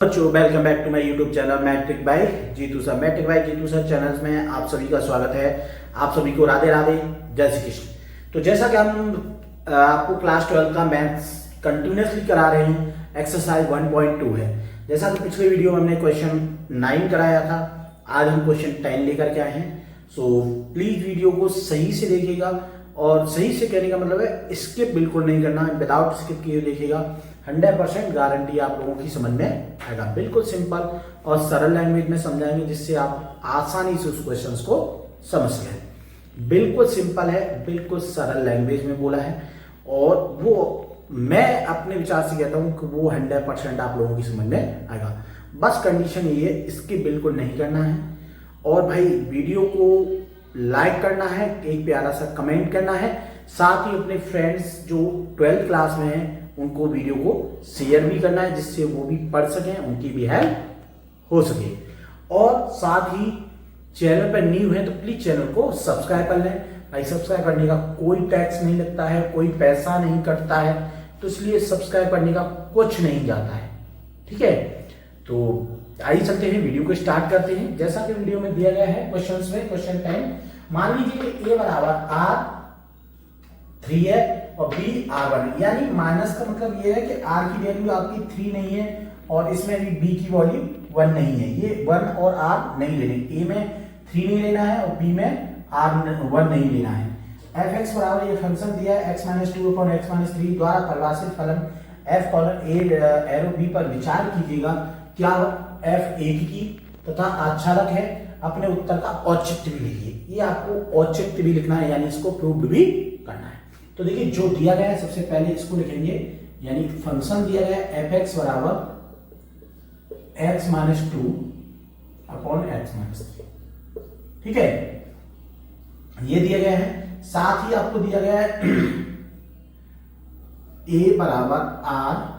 बच्चों welcome back to my YouTube channel matric by Jeetu sir. Matric by Jeetu sir channel में आप सभी का स्वागत है। आप सभी को राधे राधे, जय श्री कृष्ण। तो जैसा कि हम आपको क्लास 12 का मैथ्स कंटिन्यूसली करा रहे हैं, एक्सरसाइज 1.2 है। जैसा कि पिछले वीडियो में हमने क्वेश्चन 9 कराया था, आज हम क्वेश्चन 10 लेकर के आए हैं। सो प्लीज वीडियो को सही से देखिएगा, और सही से कहने का मतलब है स्किप बिल्कुल नहीं करना है, विदाउट स्किप किए देखिएगा। 100% गारंटी आप लोगों की समझ में आएगा। बिल्कुल सिंपल और सरल लैंग्वेज में समझाएंगे, जिससे आप आसानी से उस क्वेश्चन को समझ सकें। बिल्कुल सिंपल है, बिल्कुल सरल लैंग्वेज में बोला है, और वो मैं अपने विचार से कहता हूं कि वो 100% आप लोगों की समझ में आएगा। बस कंडीशन ये है, इसकी बिल्कुल नहीं करना है, और भाई वीडियो को लाइक करना है, एक प्यारा सा कमेंट करना है, साथ ही अपने फ्रेंड्स जो 12th क्लास में हैं उनको वीडियो को शेयर भी करना है, जिससे वो भी पढ़ सकें, उनकी भी हेल्प हो सके। और साथ ही चैनल पर न्यू है तो प्लीज चैनल को सब्सक्राइब कर लें। भाई सब्सक्राइब करने का कोई टैक्स नहीं लगता है, कोई पैसा नहीं कटता है, तो इसलिए सब्सक्राइब करने का कुछ नहीं जाता है। ठीक है, तो आइए चलते हैं, वीडियो को स्टार्ट करते हैं। जैसा कि वीडियो में दिया गया है क्वेश्चन में, क्वेश्चन 10 मान लीजिए कि a बराबर r3 है और b r1, यानी माइनस का मतलब ये है कि r की वैल्यू आपकी 3 नहीं है, और इसमें भी b की वैल्यू 1 नहीं है। ये 1 और r नहीं लेने, a में 3 नहीं लेना है और b में r1 नहीं लेना है। f(x) बराबर ये फंक्शन दिया है x-2 upon x-3 द्वारा परिभाषित फलन f colon a arrow b पर विचार कीजिएगा। क्या f एक की तथा आच्छादक है, अपने उत्तर का औचित्य भी लिखिए। ये आपको औचित्य भी लिखना है, यानी इसको प्रूव्ड भी करना है। तो देखिए जो दिया गया है, सबसे पहले इसको लिखेंगे, यानी फंक्शन दिया गया है f(x) बराबर x-2 अपॉन x-3। ठीक है, ये दिया गया है। साथ ही आपको दिया गया है a बराबर r-3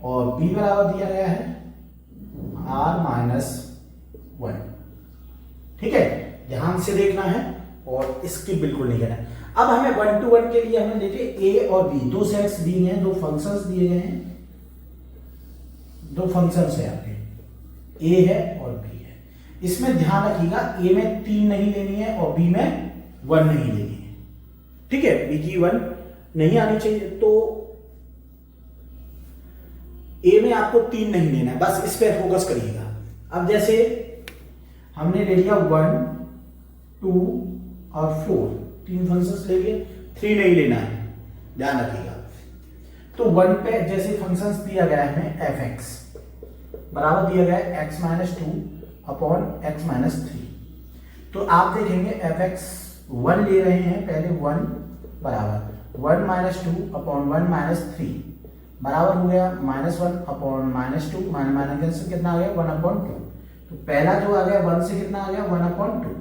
और b बराबर दिया गया है r-1। ठीक है, ध्यान से देखना है और इसकी बिल्कुल नहीं करना है। अब हमें 1 to 1 के लिए हमें देखिए a और b दो सेट्स दिए हैं, दो फंक्शंस दिए गए हैं, दो फंक्शंस है आपके a है और b है। इसमें ध्यान रखिएगा a में 3 नहीं लेनी है और b में 1 नहीं लेनी है। ठीक है, b की 1 नहीं आनी चाहिए, तो a में आपको 3 नहीं लेना है, बस इस पे फोकस करिएगा। अब जैसे हमने ले लिया 1, 2 और 4, 3 फंक्शंस ले लिए, 3 नहीं लेना है, ध्यान रखिएगा। तो 1 पे जैसे फंक्शंस दिया गया है हमें f(x) बराबर दिया गया है x-2 अपॉन x-3। तो आप देखेंगे f(x) 1 ले रहे हैं, पहले 1 बराबर 1-2 अपॉन 1-3 बराबर हो गया -1 अपॉन -2, माइनस से कितना आ गया 1/2। तो पहला जो आ गया 1 से कितना आ गया 1/2,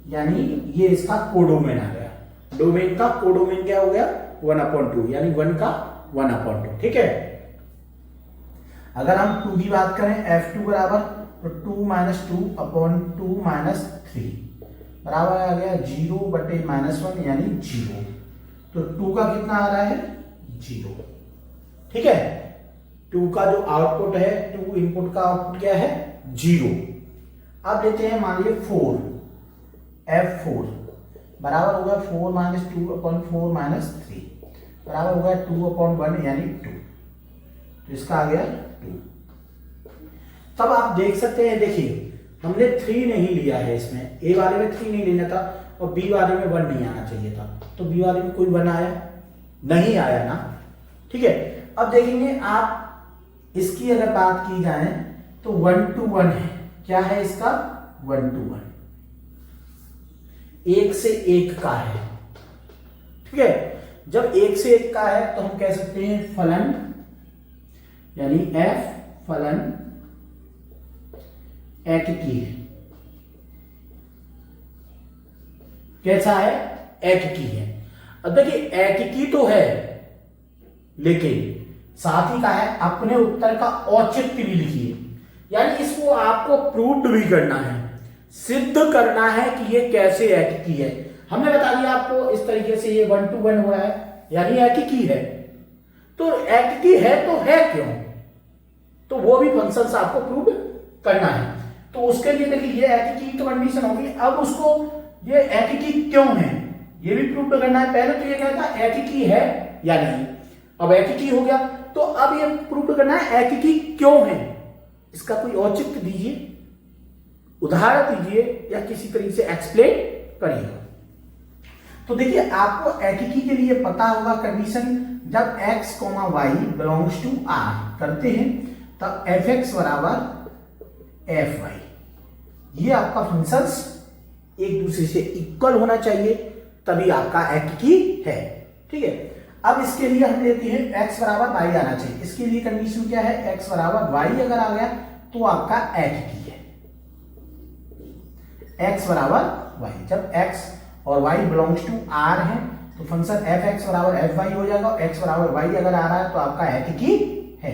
यानी ये इसका कोडोमेन आ गया। डोमेन का कोडोमेन क्या हो गया 1/2, यानी 1 का 1/2। ठीक है, अगर हम 2 की बात करें f2 बराबर तो 2-2 अपॉन 2-3 बराबर आ गया 0/-1 यानी 0। तो 2 का कितना आ रहा है 0। ठीक है, 2 का जो आउटपुट है, 2 इनपुट का आउटपुट क्या है 0। अब लेते हैं मान लीजिए 4, f4 बराबर होगा 4-2 अपॉन 4-3 बराबर होगा 2/1 यानी 2। तो इसका आ गया 2। तब आप देख सकते हैं, देखिए हमने 3 नहीं लिया है, इसमें a वाले में 3 नहीं लेना था और b वाले में 1 नहीं आना चाहिए था, तो b वाले में कोई 1 आया नहीं, आया ना। ठीक है, अब देखेंगे आप इसकी अगर बात की जाए तो 1 to 1 है, क्या है इसका 1 to 1, 1 से 1 का है। ठीक है, जब 1 से 1 का है तो हम कह सकते हैं फलन, यानी f फलन एककी है। कैसा है एककी है। अब देखिए एककी तो है, लेकिन साथ ही का है अपने उत्तर का औचित्य भी लिखिए, यानी इसको आपको प्रूव्ड भी करना है, सिद्ध करना है कि ये कैसे एककी है। हमने बता दिया आपको इस तरीके से ये 1 to 1 हो रहा है, यानी एकीकी है। तो एकीकी है तो है क्यों, तो वो भी फंक्शंस आपको प्रूव करना है। तो उसके लिए देखिए ये एकीकी तो कंडीशन होगी, अब उसको ये एकीकी क्यों है ये भी प्रूव करना है। पहले तो ये क्या था, एकीकी है या नहीं, अब एकीकी हो गया, तो अब ये प्रूव करना है एकीकी क्यों है। इसका कोई औचित्य दीजिए, उदाहरण दीजिए या किसी तरीके से एक्सप्लेन करिए। तो देखिए आपको एकीकी के लिए पता होगा कंडीशन, जब x, y belongs to r करते हैं तब fx बराबर fy, ये आपका फंक्शंस एक दूसरे से इक्वल होना चाहिए, तभी आपका एकीकी है। ठीक है, अब इसके लिए हम लेते हैं x बराबर y आना चाहिए। इसके लिए कंडीशन क्या है, x बराबर y अगर आ गया तो आपका एकीकी है। x बराबर y, जब x और y बिलोंग्स टू r है तो फंक्शन fx बराबर fy हो जाएगा, और x बराबर y अगर आ रहा है तो आपका एकीकी है।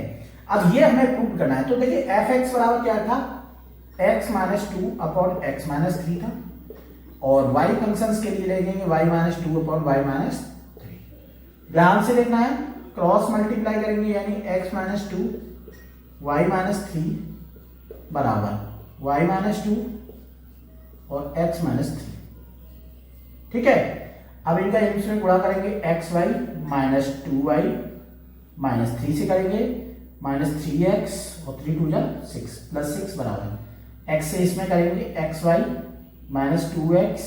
अब ये हमें प्रूव करना है। तो देखिए fx बराबर क्या था, x minus 2 upon x minus 3 था, और y फंक्शंस के लिए लेंगे y minus 2 upon y minus 3। ध्यान से देखना है, क्रॉस मल्टीप्लाई करेंगे यानी x माइनस 2 y माइनस 3 बराबर y माइनस 2 और x माइनस 3। ठीक है, अब इनका इंग्लिश में गुणा करेंगे, x Y minus 2y minus 3 से करेंगे, माइनस 3x और 3 2 जा 6 प्लस 6 बराबर x से इसमें करेंगे x Y minus 2x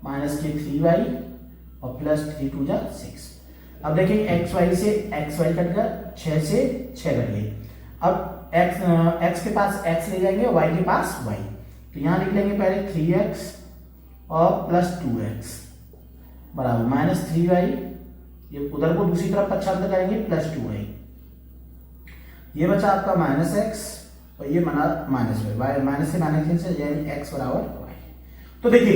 minus के 3y और प्लस 3 2 जा 6। अब देखिए एक्स वाई से एक्स वाई कट गया, 6 से 6 कट गई। अब x के पास x ले जाएंगे, y के पास y, तो यहां लिख लेंगे पहले 3x और प्लस 2x बराबर माइनस 3y, ये उधर को दूसरी तरफ पक्षांतर करेंगे प्लस 2y, ये बचा आपका माइनस x और ये बना माइनस y, माइनस से माइनस से यानी x बराबर y। तो देखिए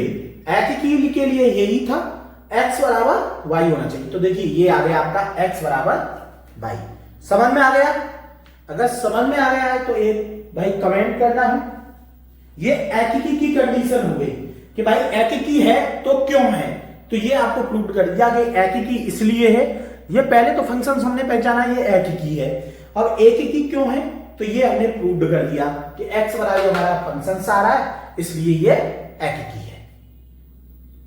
एकीकी के लिए यही था, x बराबर y होना चाहिए। तो देखिए ये आ गया आपका x बराबर y। समझ में आ गया? अगर समझ में आ गया है तो ये भाई कमेंट करना है। ये एकीकी की कंडीशन हो गई कि भाई एकीकी है तो क्यों है, तो ये आपको प्रूव कर दिया कि एकीकी इसलिए है। ये पहले तो फंक्शन हमने पहचाना ये एकीकी है, अब एकीकी क्यों है तो ये हमने प्रूव कर दिया कि x बराबर हमारा फंक्शन आ रहा है इसलिए ये एकीकी है।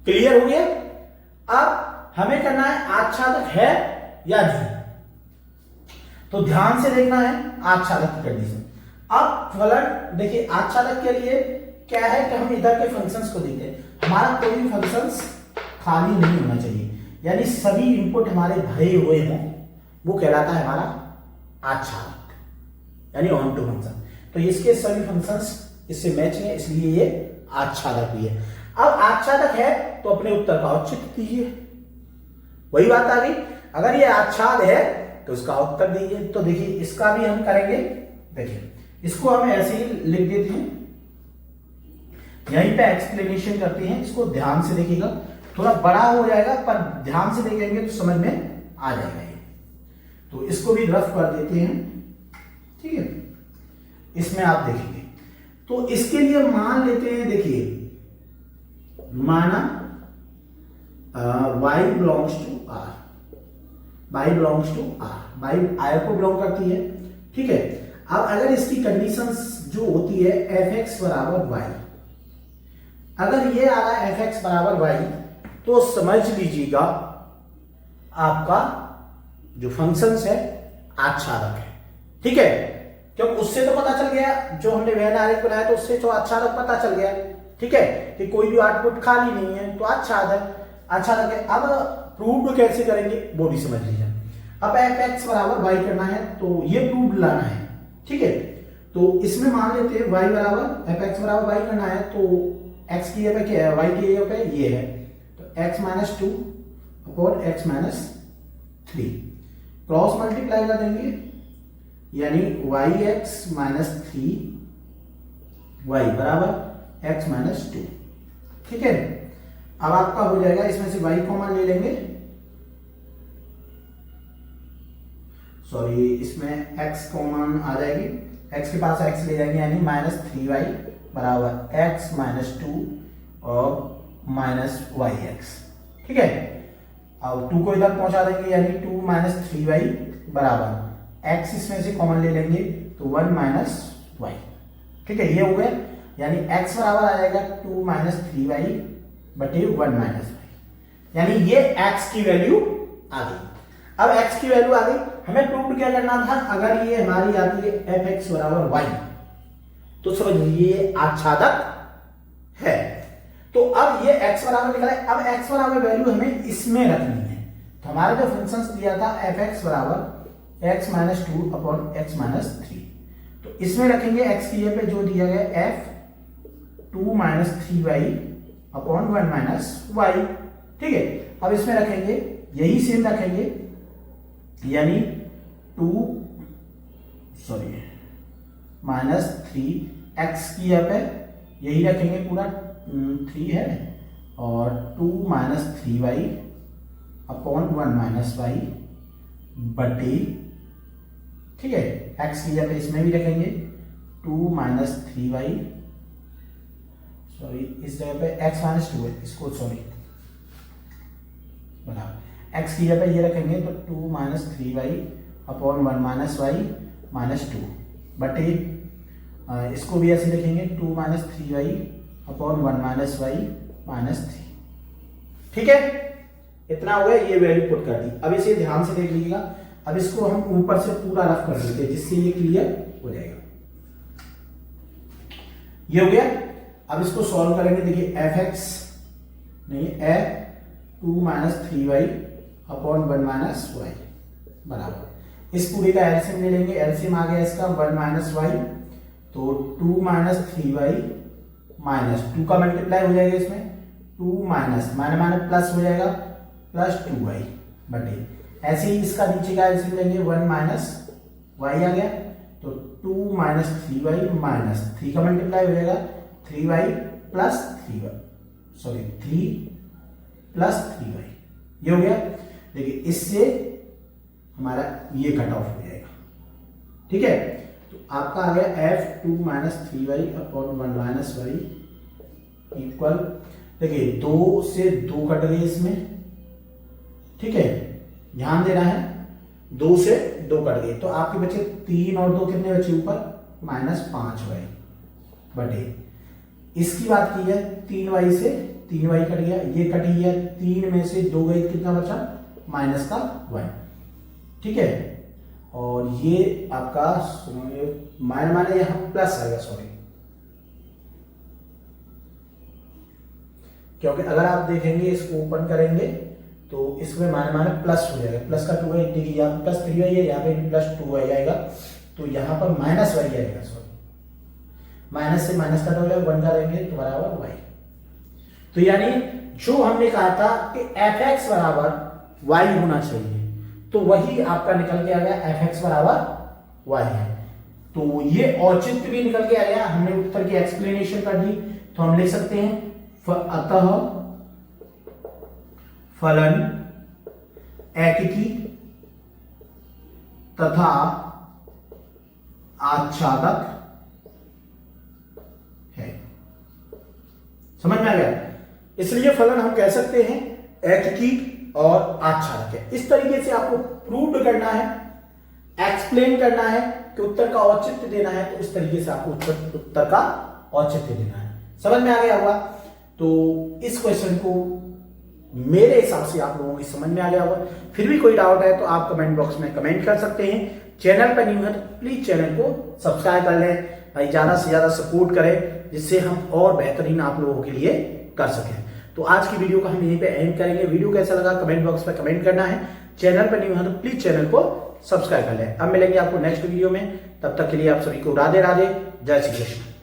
क्लियर हो गया? अब हमें करना है आच्छादक है या नहीं, तो ध्यान से देखना है आच्छादक की कंडीशन। अब फलन देखिए आच्छादक के लिए क्या है कि हम इधर के फंक्शंस को देखते हैं, हमारा कोई भी फंक्शंस खाली नहीं होना चाहिए, यानी सभी इनपुट हमारे भरे हुए हों, वो कहलाता है हमारा आच्छादक, यानी ऑन टू फंक्शन। तो इसके सभी फंक्शंस इससे मैच है इसलिए ये आच्छादक भी है। अब आच्छादक है तो अपने उत्तर का औचित्य दीजिए, वही बात आ गई। अगर ये आच्छाद है तो इसका उत्तर दीजिए। तो देखिए इसका भी हम करेंगे, देखिए इसको हम ऐसे ही लिख देते हैं, यहीं पे एक्सप्लेनेशन करते हैं, इसको ध्यान से देखिएगा, थोड़ा बड़ा हो जाएगा पर ध्यान से देखेंगे तो समझ में आ जाएगा ये। तो इसको भी रफ कर देते हैं, ठीक है, इसमें आप देखेंगे। तो इसके लिए मान लेते हैं, देखिए माना y belongs to r, y belongs to r, y r को बिलोंग करती है, ठीक है। अब अगर इसकी कंडीशंस जो होती है fx बराबर y, अगर ये आ रहा है fx बराबर y तो समझ लीजिएगा आपका जो फंक्शंस है आच्छादक है, ठीक है। क्योंकि उससे तो पता चल गया, जो हमने वेन आरेख बनाया तो उससे तो आच्छादक पता चल गया, ठीक है, कि कोई भी आउटपुट खाली नहीं है तो आच्छादक है। अब प्रूव कैसे करेंगे वो भी समझ लीजिए। अब fx बराबर y करना है तो ये प्रूव लाना है, ठीक है। तो इसमें मान लेते हैं y बराबर fx बराबर y करना है, तो x की जगह क्या है, y की जगह पे ये है, तो x minus 2 upon x minus 3 cross multiply कर देंगे, यानी yx माइनस 3y बराबर x माइनस 2, ठीक है। अब आपका हो जाएगा, इसमें से y कॉमन ले लेंगे, सॉरी इसमें x कॉमन आ जाएगी, x के पास x ले जाएंगे, यानी माइनस 3y बराबर x माइनस 2 और माइनस yx, ठीक है। और 2 को इधर पहुंचा देंगे, यानी 2 माइनस 3y बराबर x इसमें से कॉमन ले लेंगे तो 1 माइनस वाई। ठीक है, ये हो गया, यानी x बराबर आ जाएगा 2 माइनस 3y बटे 1 माइनस वाई, यानी ये x की वैल्यू आ गई। अब x की वैल्यू आ गई, हमें प्रूव क्या करना था, अगर ये हमारी आती है fx बराबर y तो समझिए ये आच्छादक है। तो अब ये x बराबर निकला है, अब x बराबर वैल्यू हमें इसमें रखनी है। तो हमारा जो फंक्शन दिया था fx बराबर x minus 2 upon x minus 3, तो इसमें रखेंगे x की जगह पे जो दिया गया f 2 minus 3y upon 1 minus y। ठीक है, अब इसमें रखेंगे यही सेम रखेंगे, यानी 2 माइनस 3x की जगह पे यही रखेंगे, पूरा 3 है, और 2 minus 3y upon 1 minus Y बटे, ठीक है, x की जगह पे इसमें भी रखेंगे 2 माइनस 3y, इस जगह पे x माइनस 2 है, इसको बराबर x की जगह पे ये रखेंगे तो 2 minus 3y upon 1 minus y minus 2 बटे, इसको भी ऐसे लिखेंगे 2 minus 3y upon 1 minus y minus 3। ठीक है, इतना हो गया, ये वैल्यू पुट कर दी। अब इसे ध्यान से देख लीजिएगा, अब इसको हम ऊपर से पूरा रफ कर देते हैं जिससे ये क्लियर हो जाएगा। ये हो गया, अब इसको सॉल्व करेंगे। देखिए fx नहीं f 2 minus 3y upon 1 minus y बराबर, इस पूरे का एलसीएम ले लेंगे, एलसीएम आ गया इसका 1 माइनस वाई, तो 2 माइनस 3y माइनस 2 का मल्टीप्लाई हो जाएगा इसमें, 2 माइनस माइनस माइनस प्लस हो जाएगा प्लस 2y बटे, ऐसे ही इसका नीचे का एलसीएम लेंगे 1 माइनस वाई आ गया, तो 2 माइनस 3y माइनस 3 का मल्टीप्लाई हो जाएगा 3y plus 3y 3 plus 3y, ये हो गया। देखिए इससे हमारा ये कट ऑफ हो जाएगा। ठीक है, तो आपका आ गया f 2 minus 3y upon 1 minus y equal, देखिए 2 से 2 कट गए इसमें। ठीक है, ध्यान देना है, 2 से 2 कट गए तो आपके बचे 3 और 2 कितने बचे ऊपर, माइनस 5y बटे, इसकी बात की है 3y से 3y कट गया, ये कट गया, 3 में से 2 गए, कितना बचा, माइनस का 1। ठीक है, और ये आपका माइनस यहां प्लस आएगा, क्योंकि अगर आप देखेंगे इसको ओपन करेंगे तो इसमें माइनस प्लस हो जाएगा, प्लस का 2y, देखिए यहाँ प्लस 3y है, यहाँ पे भी प्लस 2y आएगा, तो यहाँ पर माइनस y आएगा, माइनस से माइनस कट हो जाएगा, 1 करेंगे तो बराबर y। तो यानी जो हमने कहा था कि fx बराबर y होना चाहिए, तो वही आपका निकल के आ गया, fx बराबर y है। तो ये औचित्य भी निकल के आ गया, हमने उत्तर की एक्सप्लेनेशन कर दी, तो हम लिख सकते हैं अतः फलन एकीकी तथा आच्छादक है। समझ में आ गया, इसलिए फलन हम कह सकते हैं एकीकी और आच्छादक है। इस तरीके से आपको प्रूव करना है, एक्सप्लेन करना है कि उत्तर का औचित्य देना है, तो इस तरीके से आपको उत्तर का औचित्य देना है। समझ में आ गया होगा, तो इस क्वेश्चन को मेरे हिसाब से आप लोगों की समझ में आ गया होगा। फिर भी कोई डाउट है तो आप कमेंट बॉक्स में कमेंट कर सकते हैं। चैनल पर न्यू है तो प्लीज चैनल को सब्सक्राइब कर लें भाई, ज्यादा से ज्यादा सपोर्ट करें जिससे हम और बेहतरीन आप लोगों के लिए कर सकें। तो आज की वीडियो को हम यहीं पे एंड करेंगे। वीडियो कैसा लगा कमेंट बॉक्स में कमेंट करना है। चैनल पर न्यू है तो प्लीज चैनल को सब्सक्राइब कर लें। अब मिलेंगे आपको नेक्स्ट वीडियो में, तब तक के लिए आप सभी को राधे राधे, जय श्री कृष्ण।